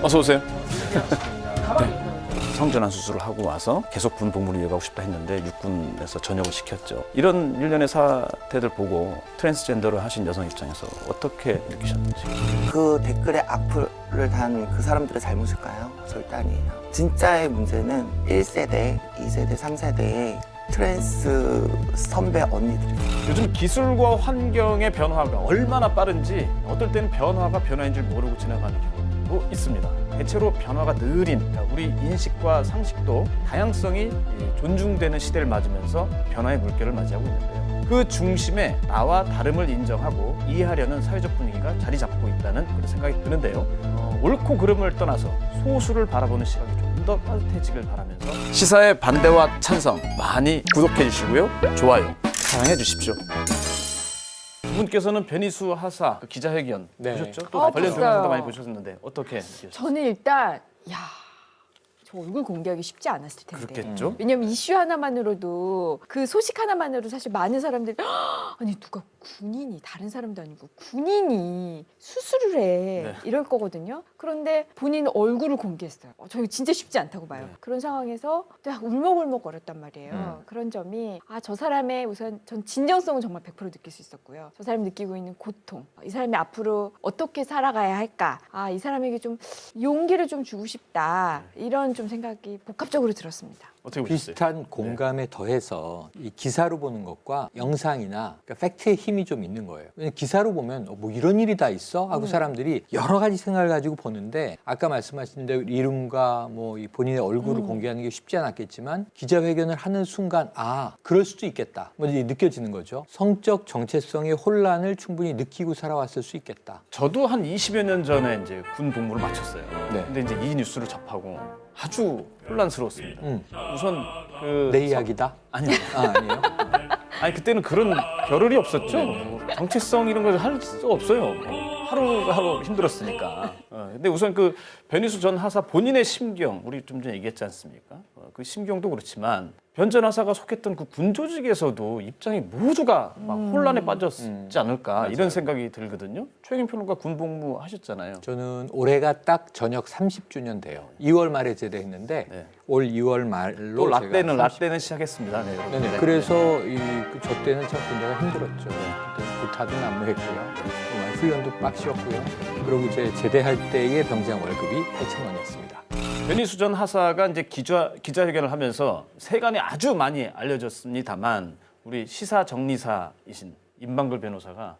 어서 오세요. 성전환 수술을 하고 와서 계속 군 복무를 이어가고 싶다 했는데 육군에서 전역을 시켰죠. 이런 일련의 사태들 보고 트랜스젠더를 하신 여성 입장에서 어떻게 느끼셨는지. 그 댓글에 악플을 단 그 사람들의 잘못일까요? 절대 아니에요. 진짜의 문제는 1세대, 2세대, 3세대의 트랜스 선배 언니들이에요. 요즘 기술과 환경의 변화가 얼마나 빠른지 어떨 때는 변화가 변화인 줄 모르고 지나가는 경우도 있습니다. 대체로 변화가 느린 우리 인식과 상식도 다양성이 존중되는 시대를 맞으면서 변화의 물결을 맞이하고 있는데요. 그 중심에 나와 다름을 인정하고 이해하려는 사회적 분위기가 자리 잡고 있다는 그런 생각이 드는데요. 옳고 그름을 떠나서 소수를 바라보는 시각이 조금 더 따뜻해지길 바라면서 시사의 반대와 찬성 많이 구독해 주시고요. 좋아요, 사랑해 주십시오. 두 분께서는 변희수 하사 그 기자회견 보셨죠? 또 관련 봤어요. 동영상도 많이 보셨는데 어떻게 느끼셨어요? 저는 일단 저 얼굴 공개하기 쉽지 않았을 텐데. 그렇겠죠? 왜냐면 이슈 하나만으로도 그 소식 하나만으로도 사실 많은 사람들이 아니 누가 군인이 다른 사람도 아니고 군인이 수술을 해 네. 이럴 거거든요. 그런데 본인 얼굴을 공개했어요. 저 이거 진짜 쉽지 않다고 봐요. 네. 그런 상황에서 딱 울먹울먹 거렸단 말이에요. 그런 점이 저 사람의 우선 전 진정성은 정말 100% 느낄 수 있었고요. 저 사람이 느끼고 있는 고통, 이 사람이 앞으로 어떻게 살아가야 할까, 이 사람에게 좀 용기를 좀 주고 싶다, 이런 좀 생각이 복합적으로 들었습니다. 어떻게 보셨어요? 비슷한 공감에 더해서 이 기사로 보는 것과 영상이나 그러니까 팩트의 힘이 좀 있는 거예요. 왜냐면 기사로 보면 뭐 이런 일이 다 있어? 하고 사람들이 여러 가지 생각을 가지고 보는데 아까 말씀하신 대로 이름과 뭐 이 본인의 얼굴을 공개하는 게 쉽지 않았겠지만 기자회견을 하는 순간 그럴 수도 있겠다. 뭐 이제 느껴지는 거죠. 성적 정체성의 혼란을 충분히 느끼고 살아왔을 수 있겠다. 저도 한 20여 년 전에 이제 군 복무를 마쳤어요. 네. 근데 이제 이 뉴스를 접하고 아주 혼란스러웠습니다. 우선 그 내 이야기다? 아니요. 아니에요? 아니 그때는 그런 겨를이 없었죠. 뭐 정체성 이런 걸 할 수 없어요. 하루하루 힘들었으니까. 근데 우선 그 변희수 전 하사 본인의 심경, 우리 좀 전에 얘기했지 않습니까? 그 심경도 그렇지만 변 전 하사가 속했던 그 군 조직에서도 입장이 모두가 막 혼란에 빠졌지 않을까 이런 생각이 들거든요. 최영임 평론가 군 복무 하셨잖아요. 저는 올해가 딱 전역 30주년 돼요. 2월 말에 제대했는데 네. 올 2월 말로 또 제가 라떼는 시작했습니다. 네, 여러분. 네네. 네. 그래서 저 때는 참 군대가 힘들었죠. 그때 구타도 난무했고요. 정말 훈련도 빡시었고요. 그리고 이제 제대할 때의 병장 월급이 8,000원이었습니다. 변희수 전 하사가 이제 기자회견을 하면서 세간에 아주 많이 알려졌습니다만 우리 시사 정리사이신 임방글 변호사가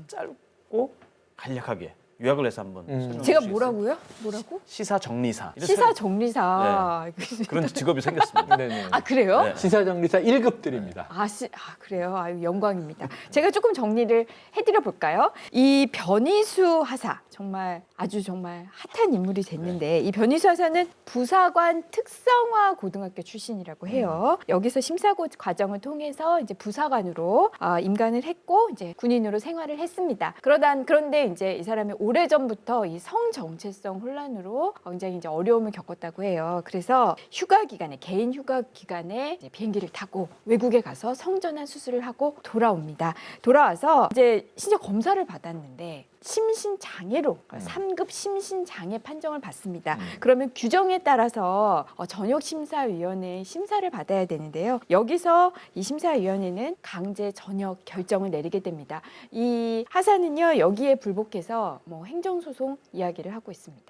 짧고 간략하게 요약을 해서 한번 설명해 제가 주시겠어요? 뭐라고? 시사 정리사. 시사 정리사. 그런 직업이 생겼습니다. 네네. 그래요? 네. 시사정리사 1급 드립니다. 그래요. 영광입니다. 제가 조금 정리를 해드려 볼까요? 이 변희수 하사 정말 핫한 인물이 됐는데 이 변희수 하사는 부사관 특성화 고등학교 출신이라고 해요. 여기서 심사 과정을 통해서 이제 부사관으로 임관을 했고 이제 군인으로 생활을 했습니다. 그런데 이제 이 사람이 오래전부터 이 성정체성 혼란으로 굉장히 이제 어려움을 겪었다고 해요. 그래서 개인 휴가 기간에 이제 비행기를 타고 외국에 가서 성전환 수술을 하고 돌아옵니다. 돌아와서 이제 심지어 검사를 받았는데 심신장애로 3급 심신장애 판정을 받습니다. 그러면 규정에 따라서 전역심사위원회의 심사를 받아야 되는데요. 여기서 이 심사위원회는 강제 전역 결정을 내리게 됩니다. 이 하사는요 여기에 불복해서 행정소송 이야기를 하고 있습니다.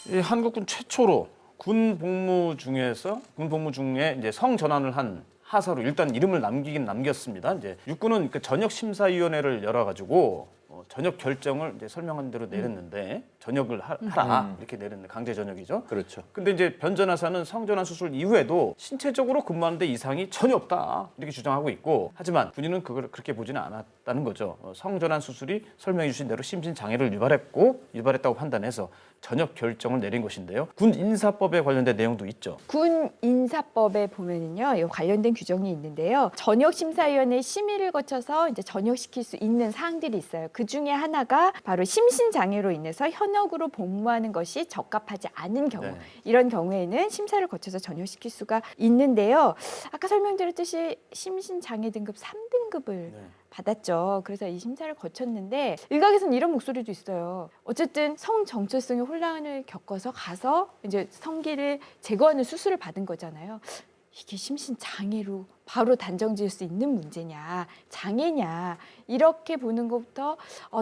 이 한국군 최초로 군 복무 중에 이제 성전환을 한 하사로 일단 이름을 남겼습니다. 이제 육군은 그 전역 심사위원회를 열어가지고 전역 결정을 이제 설명한 대로 내렸는데 전역을 하라 이렇게 내렸는데 강제 전역이죠. 그렇죠. 근데 이제 변 전 하사는 성전환 수술 이후에도 신체적으로 근무하는데 이상이 전혀 없다 이렇게 주장하고 있고 하지만 군인은 그걸 그렇게 보지는 않았다는 거죠. 성전환 수술이 설명해 주신 대로 심신 장애를 유발했다고 판단해서 전역 결정을 내린 것인데요. 군 인사법에 관련된 내용도 있죠. 군 인사법에 보면은요, 이 관련된 규정이 있는데요. 전역 심사위원회 심의를 거쳐서 이제 전역시킬 수 있는 사항들이 있어요. 그 중에 하나가 바로 심신 장애로 인해서 현역으로 복무하는 것이 적합하지 않은 경우, 네. 이런 경우에는 심사를 거쳐서 전역시킬 수가 있는데요. 아까 설명드렸듯이 심신 장애 등급 3등급을 받았죠. 그래서 이 심사를 거쳤는데 일각에서는 이런 목소리도 있어요. 어쨌든 성 정체성의 혼란을 겪어서 가서 이제 성기를 제거하는 수술을 받은 거잖아요. 이게 심신 장애로 바로 단정 지을 수 있는 문제냐, 장애냐, 이렇게 보는 것부터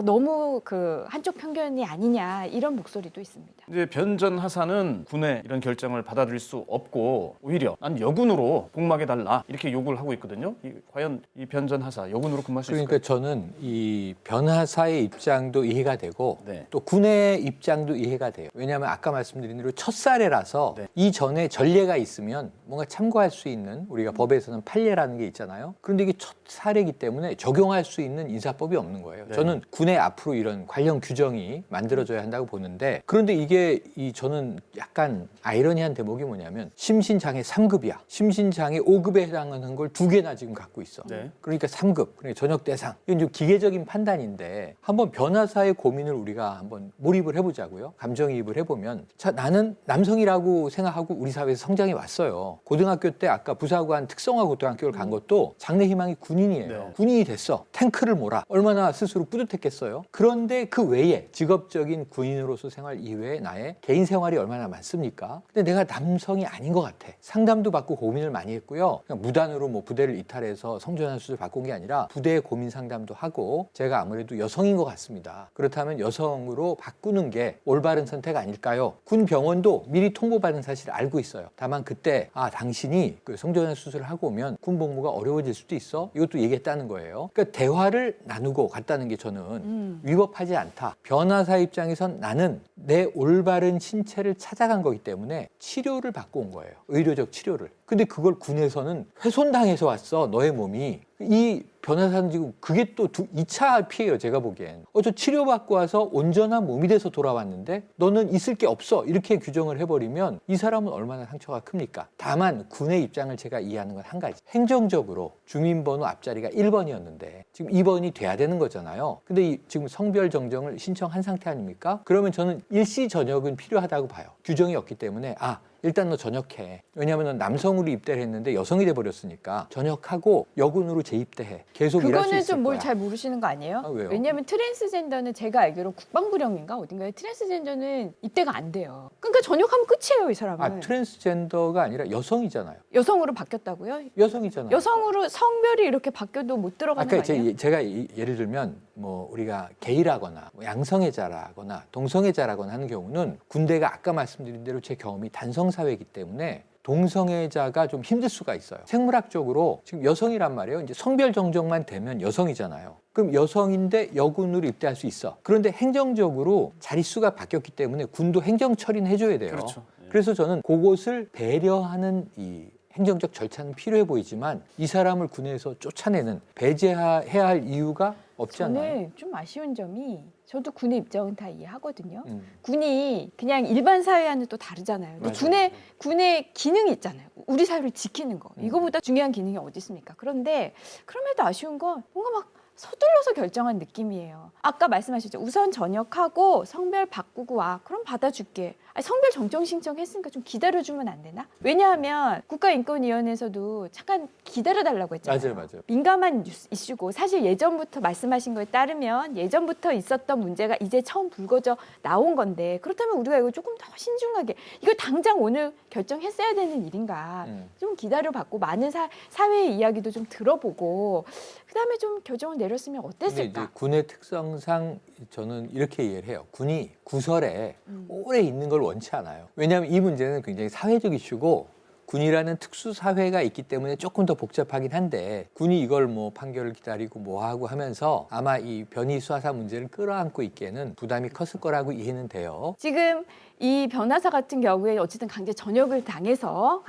너무 그 한쪽 편견이 아니냐, 이런 목소리도 있습니다. 이제 변전 하사는 군의 이런 결정을 받아들일 수 없고 오히려 난 여군으로 복무하게 달라 이렇게 요구를 하고 있거든요. 과연 이 변전 하사 여군으로 근무할 수 그러니까 있을까요? 저는 이 변하사의 입장도 이해가 되고 네. 또 군의 입장도 이해가 돼요. 왜냐하면 아까 말씀드린 대로 첫 사례라서 네. 이전에 전례가 있으면 뭔가 참고할 수 있는, 우리가 법에서는 판례라는 게 있잖아요. 그런데 이게 첫 사례이기 때문에 적용할 수 있는 인사법이 없는 거예요. 네. 저는 군에 앞으로 이런 관련 규정이 만들어져야 한다고 보는데, 그런데 이게 저는 약간 아이러니한 대목이 뭐냐면 심신장애 3급이야. 심신장애 5급에 해당하는 걸 2개나 지금 갖고 있어. 네. 그러니까 3급, 그러니까 전역 대상. 이건 좀 기계적인 판단인데 한번 변화사의 고민을 우리가 한번 몰입을 해보자고요. 감정이입을 해보면, 자, 나는 남성이라고 생각하고 우리 사회에서 성장해 왔어요. 고등학교 때 아까 부사관 특성화 고등학교를 간 것도 장래 희망이 군인이에요. 네. 군인이 됐어. 탱크를 몰아. 얼마나 스스로 뿌듯했겠어요. 그런데 그 외에 직업적인 군인으로서 생활 이외에 나의 개인 생활이 얼마나 많습니까? 근데 내가 남성이 아닌 것 같아. 상담도 받고 고민을 많이 했고요. 그냥 무단으로 뭐 부대를 이탈해서 성전환 수술 받고 온 게 아니라 부대 고민 상담도 하고, 제가 아무래도 여성인 것 같습니다. 그렇다면 여성으로 바꾸는 게 올바른 선택 아닐까요? 군 병원도 미리 통보받은 사실을 알고 있어요. 다만 그때 당신이 그 성전환 수술을 하고 오면 군 복무가 어려워질 수도 있어. 이것도 얘기했다는 거예요. 그러니까 대화를 나누고 갔다는 게 저는 위법하지 않다. 변화사 입장에선 나는 내 올바른 신체를 찾아간 거기 때문에 치료를 받고 온 거예요. 의료적 치료를. 근데 그걸 군에서는 훼손당해서 왔어, 너의 몸이. 이 변화사는 지금 그게 또 2차 피해예요, 제가 보기엔. 저 치료받고 와서 온전한 몸이 돼서 돌아왔는데 너는 있을 게 없어, 이렇게 규정을 해버리면 이 사람은 얼마나 상처가 큽니까? 다만 군의 입장을 제가 이해하는 건 한 가지. 행정적으로 주민번호 앞자리가 1번이었는데 지금 2번이 돼야 되는 거잖아요. 근데 지금 성별 정정을 신청한 상태 아닙니까? 그러면 저는 일시 전역은 필요하다고 봐요. 규정이 없기 때문에 일단 너 전역해. 왜냐하면 넌 남성으로 입대를 했는데 여성이 돼버렸으니까 전역하고 여군으로 재입대해. 계속 일할 수 그거는 있을 좀 뭘 거야. 잘 모르시는 거 아니에요? 왜요? 왜냐하면 트랜스젠더는 제가 알기로 국방부령인가 어딘가에 트랜스젠더는 입대가 안 돼요. 그러니까 전역하면 끝이에요, 이 사람은. 트랜스젠더가 아니라 여성이잖아요. 여성으로 바뀌었다고요? 여성이잖아요. 여성으로 성별이 이렇게 바뀌어도 못 들어가는 거 아까 아니에요? 제가 예를 들면 뭐 우리가 게이라거나 양성애자라거나 동성애자라거나 하는 경우는 군대가 아까 말씀드린 대로 제 경험이 단성 사회이기 때문에 동성애자가 좀 힘들 수가 있어요. 생물학적으로 지금 여성이란 말이에요. 이제 성별 정정만 되면 여성이잖아요. 그럼 여성인데 여군으로 입대할 수 있어. 그런데 행정적으로 자릿수가 바뀌었기 때문에 군도 행정 처리는 해줘야 돼요. 그렇죠. 그래서 저는 그것을 배려하는 이 행정적 절차는 필요해 보이지만 이 사람을 군에서 쫓아내는, 배제해야 할 이유가 없지 않나요? 저는 좀 아쉬운 점이, 저도 군의 입장은 다 이해하거든요. 음. 군이 그냥 일반 사회와는 또 다르잖아요. 근데 맞아요. 군의 기능이 있잖아요. 우리 사회를 지키는 거. 이거보다 중요한 기능이 어디 있습니까? 그런데 그럼에도 아쉬운 건 뭔가 막 서둘러서 결정한 느낌이에요. 아까 말씀하셨죠. 우선 전역하고 성별 바꾸고 와. 그럼 받아줄게. 성별 정정 신청했으니까 좀 기다려주면 안 되나? 왜냐하면 국가인권위원회에서도 잠깐 기다려달라고 했잖아요. 맞아요. 민감한 이슈고, 사실 예전부터 말씀하신 거에 따르면 예전부터 있었던 문제가 이제 처음 불거져 나온 건데, 그렇다면 우리가 이거 조금 더 신중하게, 이거 당장 오늘 결정했어야 되는 일인가, 좀 기다려봤고 많은 사회의 이야기도 좀 들어보고 그다음에 좀 결정을 내렸으면 근데 어땠을까? 이제 군의 특성상 저는 이렇게 이해를 해요. 군이 구설에 오래 있는 걸 원치 않아요. 왜냐하면 이 문제는 굉장히 사회적 이슈고 군이라는 특수 사회가 있기 때문에 조금 더 복잡하긴 한데, 군이 이걸 뭐 판결을 기다리고 뭐 하고 하면서 아마 이 변이 수하사 문제를 끌어안고 있기에는 부담이 컸을 거라고 이해는 돼요. 지금 이 변호사 같은 경우에 어쨌든 강제 전역을 당해서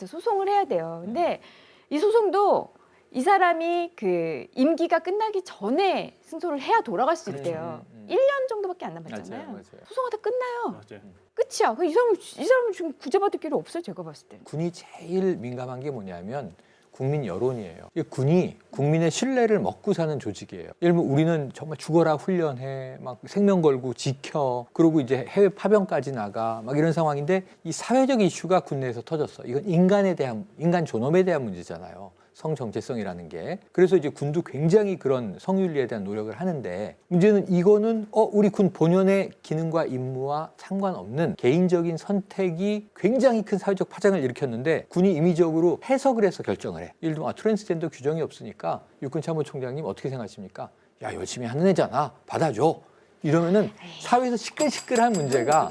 소송을 해야 돼요. 근데 이 소송도 이 사람이 그 임기가 끝나기 전에 승소를 해야 돌아갈 수 있대요. 1년 정도밖에 안 남았잖아요. 맞아요. 소송하다 끝나요. 맞아요. 끝이야. 이 사람은 지금 구제받을 길이 없어요, 제가 봤을 때. 군이 제일 민감한 게 뭐냐면 국민 여론이에요. 군이 국민의 신뢰를 먹고 사는 조직이에요. 예를 들면 우리는 정말 죽어라 훈련해, 막 생명 걸고 지켜, 그리고 이제 해외 파병까지 나가, 막 이런 상황인데 이 사회적 이슈가 군내에서 터졌어. 이건 인간 존엄에 대한 문제잖아요. 성정체성이라는 게. 그래서 이제 군도 굉장히 그런 성윤리에 대한 노력을 하는데 문제는 이거는 우리 군 본연의 기능과 임무와 상관없는 개인적인 선택이 굉장히 큰 사회적 파장을 일으켰는데 군이 임의적으로 해석을 해서 결정을 해. 예를 들면 트랜스젠더 규정이 없으니까 육군참모총장님 어떻게 생각하십니까? 야, 열심히 하는 애잖아. 받아줘. 이러면은 사회에서 시끌시끌한 문제가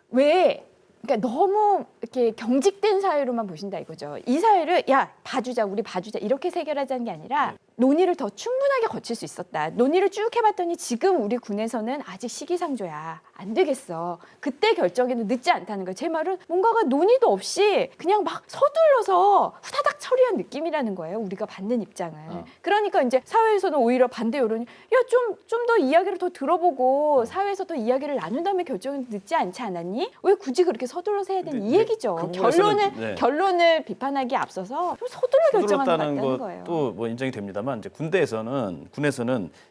왜 그러니까 너무 이렇게 경직된 사회로만 보신다 이거죠. 이 사회를 야 봐주자 우리 봐주자 이렇게 해결하자는 게 아니라 논의를 더 충분하게 거칠 수 있었다. 논의를 쭉 해봤더니 지금 우리 군에서는 아직 시기상조야. 안 되겠어. 그때 결정에는 늦지 않다는 거예요. 제 말은 뭔가가 논의도 없이 그냥 막 서둘러서 후다닥 처리한 느낌이라는 거예요. 우리가 받는 입장은. 그러니까 이제 사회에서는 오히려 반대 여론이 야 좀 더 이야기를 더 들어보고 사회에서 더 이야기를 나눈 다음에 결정은 늦지 않지 않았니? 왜 굳이 그렇게 서둘러서 해야 되는 이 얘기죠. 그 부분에서는, 결론을 비판하기 앞서서 좀 서둘러 결정하는 것 같다는 거예요. 것도 뭐 인정이 됩니다만 이제 군에서는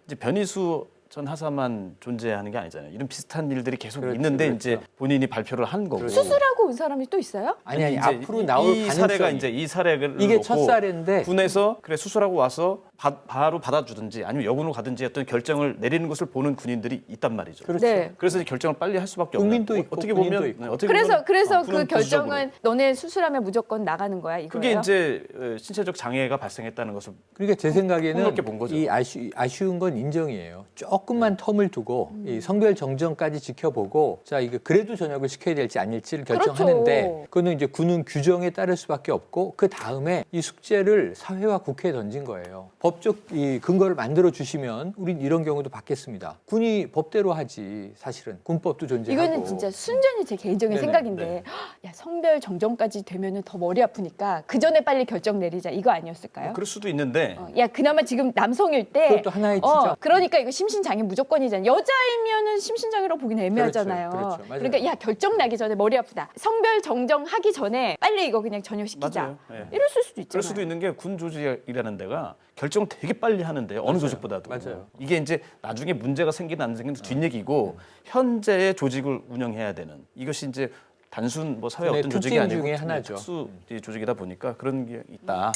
이제 변희수 전 하사만 존재하는 게 아니잖아요. 이런 비슷한 일들이 계속 그렇죠, 있는데 그렇죠. 이제 본인이 발표를 한 거고. 수술하고 온 사람이 또 있어요? 아니 이제 앞으로 나올 이 가능성이 사례가 이제 이 사례를 이게 놓고 첫 사례인데 군에서 그래 수술하고 와서 바로 받아주든지 아니면 여군으로 가든지 어떤 결정을 내리는 것을 보는 군인들이 있단 말이죠. 그렇죠. 네. 그래서 이 결정을 빨리 할 수밖에 없는. 국민도 있고 어떻게 군인도 보면 있고. 어떻게 그래서 보면, 그 군은 보수적으로. 결정은 너네 수술하면 무조건 나가는 거야 이거예요? 그게 이제 신체적 장애가 발생했다는 것을 그러니까 제 생각에는 폭넓게 본 거죠. 이 아쉬운 건 인정이에요. 조금만 텀을 두고 이 성별 정정까지 지켜보고 자 이거 그래도 전역을 시켜야 될지 아닐지를 결정하는데 그렇죠. 그거는 이제 군은 규정에 따를 수밖에 없고 그 다음에 이 숙제를 사회와 국회에 던진 거예요. 법적 이 근거를 만들어 주시면 우린 이런 경우도 받겠습니다. 군이 법대로 하지 사실은 군법도 존재하고. 이거는 진짜 순전히 제 개인적인 네네, 생각인데 네. 야 성별 정정까지 되면은 더 머리 아프니까 그 전에 빨리 결정 내리자 이거 아니었을까요? 그럴 수도 있는데 야 그나마 지금 남성일 때 그것도 하나의 지적. 그러니까 이거 심신장애 무조건이잖아요. 여자이면은 심신장애라고 보기는 애매하잖아요. 그렇죠, 맞아요. 그러니까 야 결정 나기 전에 머리 아프다. 성별 정정하기 전에 빨리 이거 그냥 전역시키자. 맞아요. 예. 이랬을 수도 있잖아요. 그럴 수도 있는 게 군 조직이라는 데가 결정 되게 빨리 하는데 어느 조직보다도 맞아요. 이게 이제 나중에 문제가 생기나 안 생기는 뒷얘기고 현재의 조직을 운영해야 되는 이것이 이제 단순 뭐 사회 군의 어떤 조직이 특징 아니고 중에 하나죠. 특수 조직이다 보니까 그런 게 있다.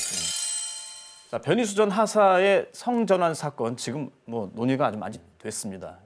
자, 변희수 전 하사의 성전환 사건 지금 뭐 논의가 아주 많이 됐습니다.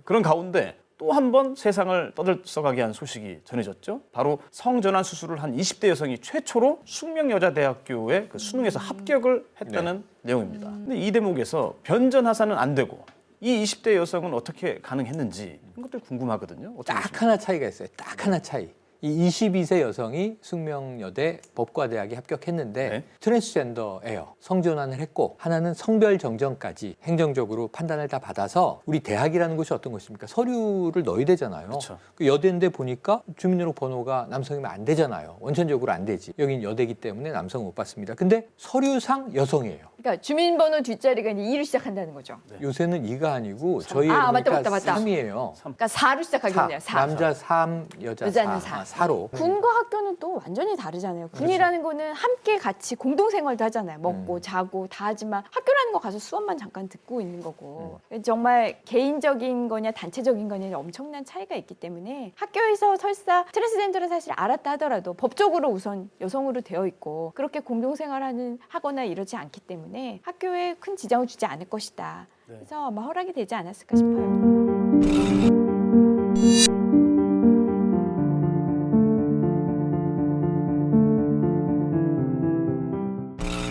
그런 가운데 또 한 번 세상을 떠들썩하게 한 소식이 전해졌죠. 바로 성전환 수술을 한 20대 여성이 최초로 숙명여자대학교에 그 수능에서 합격을 했다는 내용입니다. 근데 이 대목에서 변전 하사는 안 되고 이 20대 여성은 어떻게 가능했는지 이런 것들 궁금하거든요. 어떻게 보십니까? 딱 하나 차이가 있어요. 딱 하나 차이. 이 22세 여성이 숙명여대 법과대학에 합격했는데 네. 트랜스젠더예요. 성전환을 했고 하나는 성별 정정까지 행정적으로 판단을 다 받아서 우리 대학이라는 곳이 어떤 곳입니까? 서류를 넣어야 되잖아요. 그렇죠. 그 여대인데 보니까 주민등록 번호가 남성이면 안 되잖아요. 원천적으로 안 되지. 여긴 여대기 때문에 남성은 못 받습니다. 근데 서류상 여성이에요. 그러니까 주민번호 뒷자리가 이제 2로 시작한다는 거죠. 요새는 2가 아니고 저희 맞다. 3이에요. 그러니까 4로 시작하겠네요. 4. 남자 3, 여자는 4. 4로. 군과 학교는 또 완전히 다르잖아요. 군이라는 거는 함께 같이 공동생활도 하잖아요. 먹고 자고 다 하지만 학교라는 거 가서 수업만 잠깐 듣고 있는 거고 정말 개인적인 거냐 단체적인 거냐 엄청난 차이가 있기 때문에 학교에서 설사 트랜스젠더를 사실 알았다 하더라도 법적으로 우선 여성으로 되어 있고 그렇게 공동생활하는 하거나 이러지 않기 때문에 학교에 큰 지장을 주지 않을 것이다. 네. 그래서 아마 허락이 되지 않았을까 싶어요.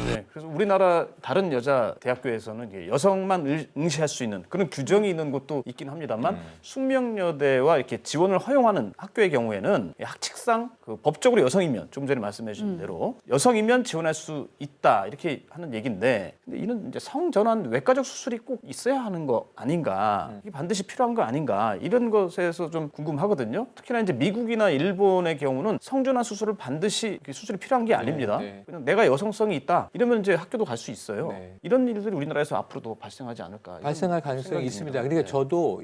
네, 그래서 우리나라 다른 여자 대학교에서는 이게 여성만 응시할 수 있는 그런 규정이 있는 곳도 있긴 합니다만 숙명여대와 이렇게 지원을 허용하는 학교의 경우에는 학칙상 그 법적으로 여성이면 조금 전에 말씀해 주신 대로 여성이면 지원할 수 있다 이렇게 하는 얘기인데 근데 이는 이제 성전환 외과적 수술이 꼭 있어야 하는 거 아닌가 이게 반드시 필요한 거 아닌가 이런 것에서 좀 궁금하거든요. 특히나 이제 미국이나 일본의 경우는 성전환 수술을 반드시 수술이 필요한 게 아닙니다. 네. 그냥 내가 여성성이 있다 이러면 이제 학교도 갈 수 있어요. 네. 이런 일들이 우리나라에서 앞으로도 발생하지 않을까? 이런 발생할 가능성이 생각이 있습니다. 듭니다. 그러니까 네. 저도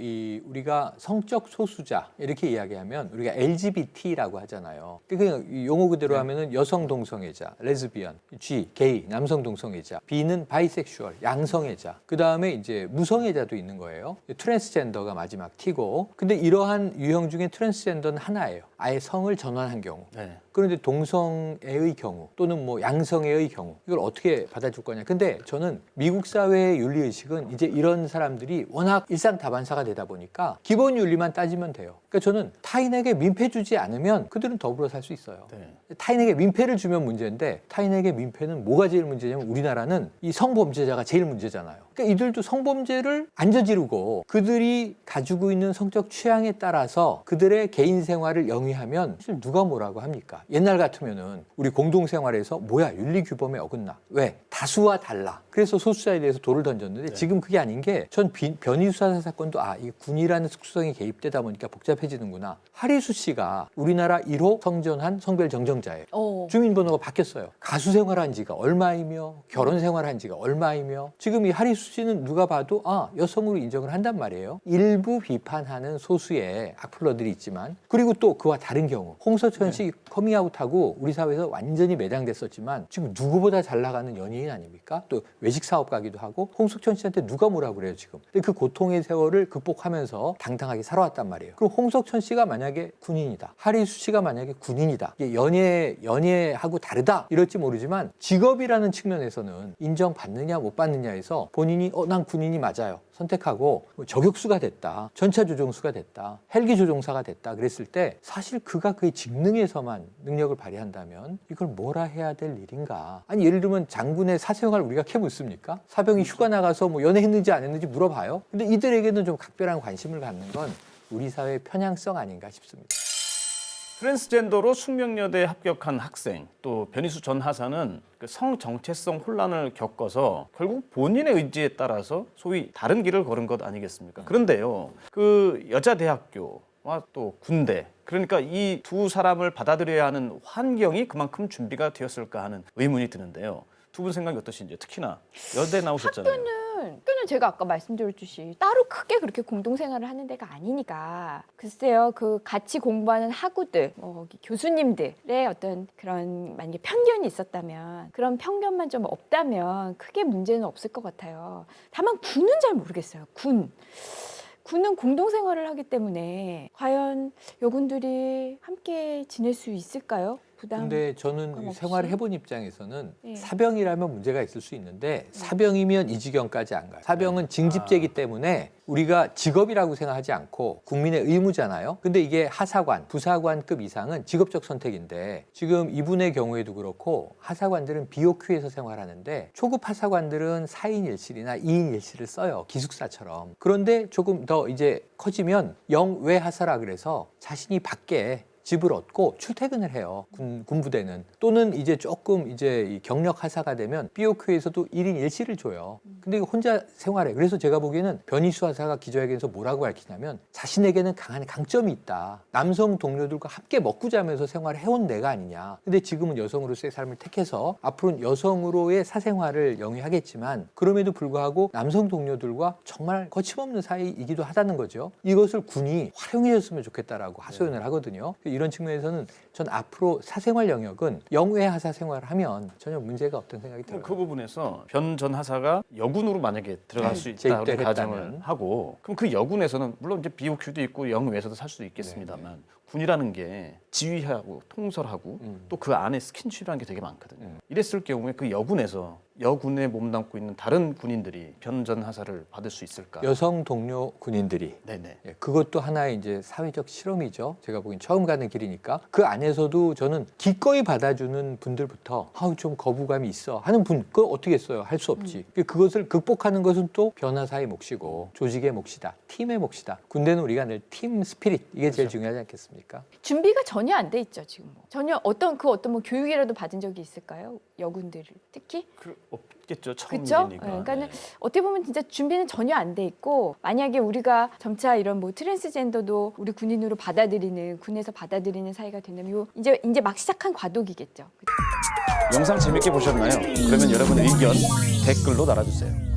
우리가 성적 소수자 이렇게 이야기하면 우리가 LGBT라고 하잖아요. 그냥 이 용어 그대로 하면은 여성 동성애자, 레즈비언, G, 게이, 남성 동성애자, B는 바이섹슈얼, 양성애자. 그 다음에 이제 무성애자도 있는 거예요. 트랜스젠더가 마지막 T고. 근데 이러한 유형 중에 트랜스젠더는 하나예요. 아예 성을 전환한 경우, 네. 그런데 동성애의 경우 또는 뭐 양성애의 경우 이걸 어떻게 받아줄 거냐. 근데 저는 미국 사회의 윤리의식은 이제 이런 사람들이 워낙 일상다반사가 되다 보니까 기본 윤리만 따지면 돼요. 그러니까 저는 타인에게 민폐 주지 않으면 그들은 더불어 살 수 있어요. 네. 타인에게 민폐를 주면 문제인데 타인에게 민폐는 뭐가 제일 문제냐면 우리나라는 이 성범죄자가 제일 문제잖아요. 그러니까 이들도 성범죄를 안 저지르고 그들이 가지고 있는 성적 취향에 따라서 그들의 개인 생활을 영위하면 사실 누가 뭐라고 합니까? 옛날 같으면은 우리 공동생활에서 뭐야 윤리 규범에 어긋나. 왜? 다수와 달라. 그래서 소수자에 대해서 돌을 던졌는데 네. 지금 그게 아닌 게 전 변희수사 사건도 이 군이라는 특수성이 개입되다 보니까 복잡해지는구나. 하리수 씨가 우리나라 1호 성전환 성별 정정자예요. 주민번호가 바뀌었어요. 가수 생활한 지가 얼마이며 결혼 생활한 지가 얼마이며 지금 이 하리수 씨는 누가 봐도 여성으로 인정을 한단 말이에요. 일부 비판하는 소수의 악플러들이 있지만 그리고 또 그와 다른 경우 홍석천 씨 커밍아웃하고 우리 사회에서 완전히 매장됐었지만 지금 누구보다 잘 나가는 연예인 아닙니까? 또 외식 사업가기도 하고 홍석천 씨한테 누가 뭐라고 그래요 지금. 근데 그 고통의 세월을 극복하면서 당당하게 살아왔단 말이에요. 그럼 홍석천 씨가 만약에 군인이다. 하리수 씨가 만약에 군인이다. 이게 연예하고 다르다 이럴지 모르지만 직업이라는 측면에서는 인정받느냐 못 받느냐에서 본인이 난 군인이 맞아요. 선택하고 저격수가 됐다. 전차 조종수가 됐다. 헬기 조종사가 됐다. 그랬을 때 사실 그가 그의 직능에서만 능력을 발휘한다면 이걸 뭐라 해야 될 일인가. 아니 예를 들면 장군의 사생활 우리가 캐 묻습니까? 사병이 휴가 나가서 뭐 연애했는지 안 했는지 물어봐요. 근데 이들에게는 좀 각별한 관심을 갖는 건 우리 사회의 편향성 아닌가 싶습니다. 트랜스젠더로 숙명여대에 합격한 학생 또 변희수 전 하사는 그 성정체성 혼란을 겪어서 결국 본인의 의지에 따라서 소위 다른 길을 걸은 것 아니겠습니까? 그런데요, 그 여자 대학교와 또 군대, 그러니까 이 두 사람을 받아들여야 하는 환경이 그만큼 준비가 되었을까 하는 의문이 드는데요. 두 분 생각이 어떠신지. 특히나 여대 나오셨잖아요. 학교는 제가 아까 말씀드렸듯이 따로 크게 그렇게 공동생활을 하는 데가 아니니까 글쎄요, 그 같이 공부하는 학우들, 교수님들의 어떤 그런 만약에 편견이 있었다면 그런 편견만 좀 없다면 크게 문제는 없을 것 같아요. 다만 군은 잘 모르겠어요. 군은 공동생활을 하기 때문에 과연 여군들이 함께 지낼 수 있을까요? 근데 저는 없이? 생활을 해본 입장에서는 네. 사병이라면 문제가 있을 수 있는데 사병이면 이 지경까지 안 가요. 사병은 징집제이기 때문에 우리가 직업이라고 생각하지 않고 국민의 의무잖아요. 근데 이게 하사관, 부사관급 이상은 직업적 선택인데 지금 이분의 경우에도 그렇고 하사관들은 BOQ에서 생활하는데 초급 하사관들은 4인 1실이나 2인 1실을 써요. 기숙사처럼. 그런데 조금 더 이제 커지면 영외 하사라 그래서 자신이 밖에 집을 얻고 출퇴근을 해요. 군부대는. 또는 이제 조금 이제 이 경력 하사가 되면 BOQ에서도 1인 1실을 줘요. 근데 이거 혼자 생활해. 그래서 제가 보기에는 변희수 하사가 기자회견에서 뭐라고 밝히냐면 자신에게는 강한 강점이 있다. 남성 동료들과 함께 먹고 자면서 생활을 해온 내가 아니냐. 근데 지금은 여성으로서의 삶을 택해서 앞으로는 여성으로의 사생활을 영위하겠지만 그럼에도 불구하고 남성 동료들과 정말 거침없는 사이이기도 하다는 거죠. 이것을 군이 활용해줬으면 좋겠다라고 하소연을 하거든요. 이런 측면에서는 전 앞으로 사생활 영역은 영외 하사 생활을 하면 전혀 문제가 없다는 생각이 들어요. 그 부분에서 변 전 하사가 여군으로 만약에 들어갈 수 있다고 재입대를 가정을 했다면. 하고 그럼 그 여군에서는 물론 이제 BOQ도 있고 영외에서도 살 수도 있겠습니다만 군이라는 게 지휘하고 통솔하고 또 그 안에 스킨십이라는 게 되게 많거든요. 이랬을 경우에 그 여군에서 여군에 몸담고 있는 다른 군인들이 변 전 하사를 받을 수 있을까? 여성 동료 군인들이 네네. 그것도 하나의 이제 사회적 실험이죠. 제가 보기엔 처음 가는 길이니까 그 안에서도 저는 기꺼이 받아주는 분들부터 좀 거부감이 있어 하는 분 그거 어떻게 했어요? 할 수 없지. 그것을 극복하는 것은 또 변호사의 몫이고 조직의 몫이다. 팀의 몫이다. 군대는 우리가 늘 팀 스피릿 이게 제일 중요하지 않겠습니까? 준비가 전혀 안 돼 있죠 지금. 전혀 어떤 뭐 교육이라도 받은 적이 있을까요? 여군들을 특히? 없겠죠. 처음 그렇죠? 일이니까. 그러니까는 어떻게 보면 진짜 준비는 전혀 안 돼 있고 만약에 우리가 점차 이런 뭐 트랜스젠더도 우리 군인으로 받아들이는 군에서 받아들이는 사회가 된다면 이제 막 시작한 과도기겠죠. 영상 재밌게 보셨나요? 그러면 여러분의 의견 댓글로 달아주세요.